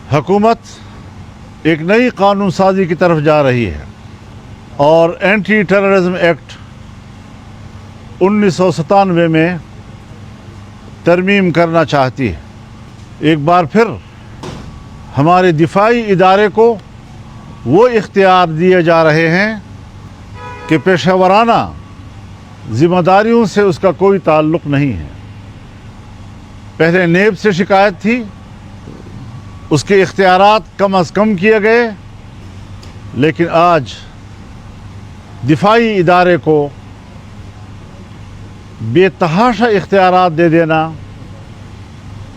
हुकूमत एक नई कानून साजी की तरफ जा रही है और एंटी टेररिज्म एक्ट 1997 में तरमीम करना चाहती है। एक बार फिर हमारे दिफाई इदारे को वो इख्तियार दिए जा रहे हैं कि पेशेवराना ज़िम्मेदारियों से उसका कोई ताल्लुक़ नहीं है। पहले नेब से शिकायत थी, उसके इख्तियारात कम अज़ कम किए गए, लेकिन आज दिफाई इदारे को बेतहाशा इख्तियारात दे देना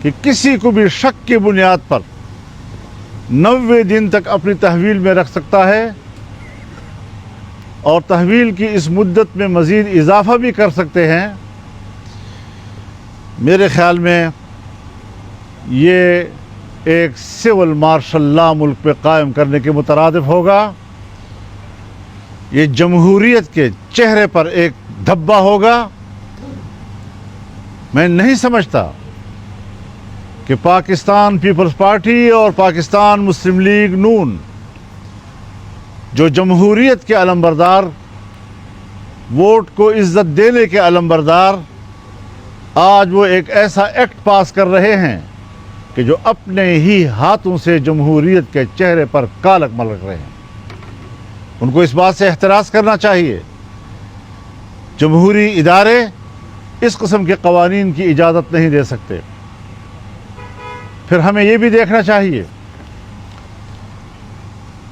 कि किसी को भी शक की बुनियाद पर 90 दिन तक अपनी तहवील में रख सकता है और तहवील की इस मुद्दत में मज़ीद इजाफ़ा भी कर सकते हैं। मेरे ख़्याल में ये एक सिविल मार्शल लॉ मुल्क पे कायम करने के मुतरादिफ होगा। ये जमहूरियत के चेहरे पर एक धब्बा होगा। मैं नहीं समझता कि पाकिस्तान पीपल्स पार्टी और पाकिस्तान मुस्लिम लीग नून, जो जमहूरियत के अलमबरदार, वोट को इज़्ज़त देने के अलमबरदार, आज वो एक ऐसा एक्ट पास कर रहे हैं कि जो अपने ही हाथों से जमहूरियत के चेहरे पर कालक मलक रहे हैं। उनको इस बात से एहतराज करना चाहिए। जमहूरी इदारे इस किस्म के कवानीन की इजाज़त नहीं दे सकते। फिर हमें ये भी देखना चाहिए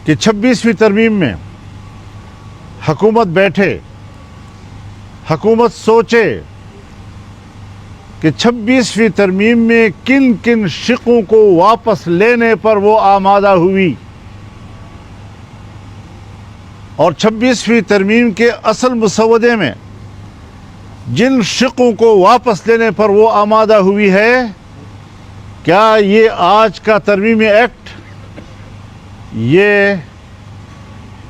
कि 26वीं तरमीम में हुकूमत बैठे, हुकूमत सोचे कि 26वीं तरमीम में किन किन शिकों को वापस लेने पर वो आमादा हुई और 26वीं तरमीम के असल मुसवदे में जिन शिकों को वापस लेने पर वो आमादा हुई है, क्या ये आज का तरमीमी एक्ट ये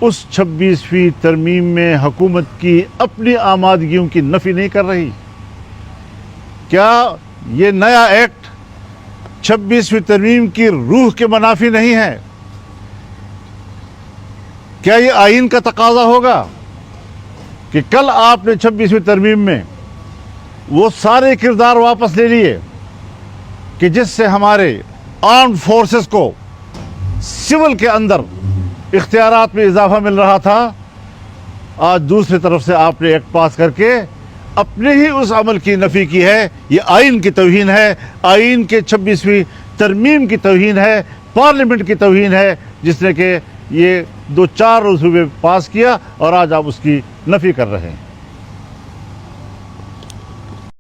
उस 26वीं तरमीम में हुकूमत की अपनी आमादगियों की नफ़ी नहीं कर रही? क्या ये नया एक्ट 26वीं तरमीम की रूह के मुनाफी नहीं है? क्या ये आइन का तकाजा होगा कि कल आपने 26वीं तरमीम में वो सारे किरदार वापस ले लिए कि जिससे हमारे आर्म्ड फोर्सेस को सिविल के अंदर इख्तियारात में इजाफा मिल रहा था, आज दूसरी तरफ से आपने एक्ट पास करके अपने ही उस अमल की नफ़ी की है। ये आइन की तौहीन है, आइन के 26वीं तरमीम की तौहीन है, पार्लियामेंट की तौहीन है, जिसने कि ये 2-4 रोज़ हुए पास किया और आज आप उसकी नफ़ी कर रहे हैं।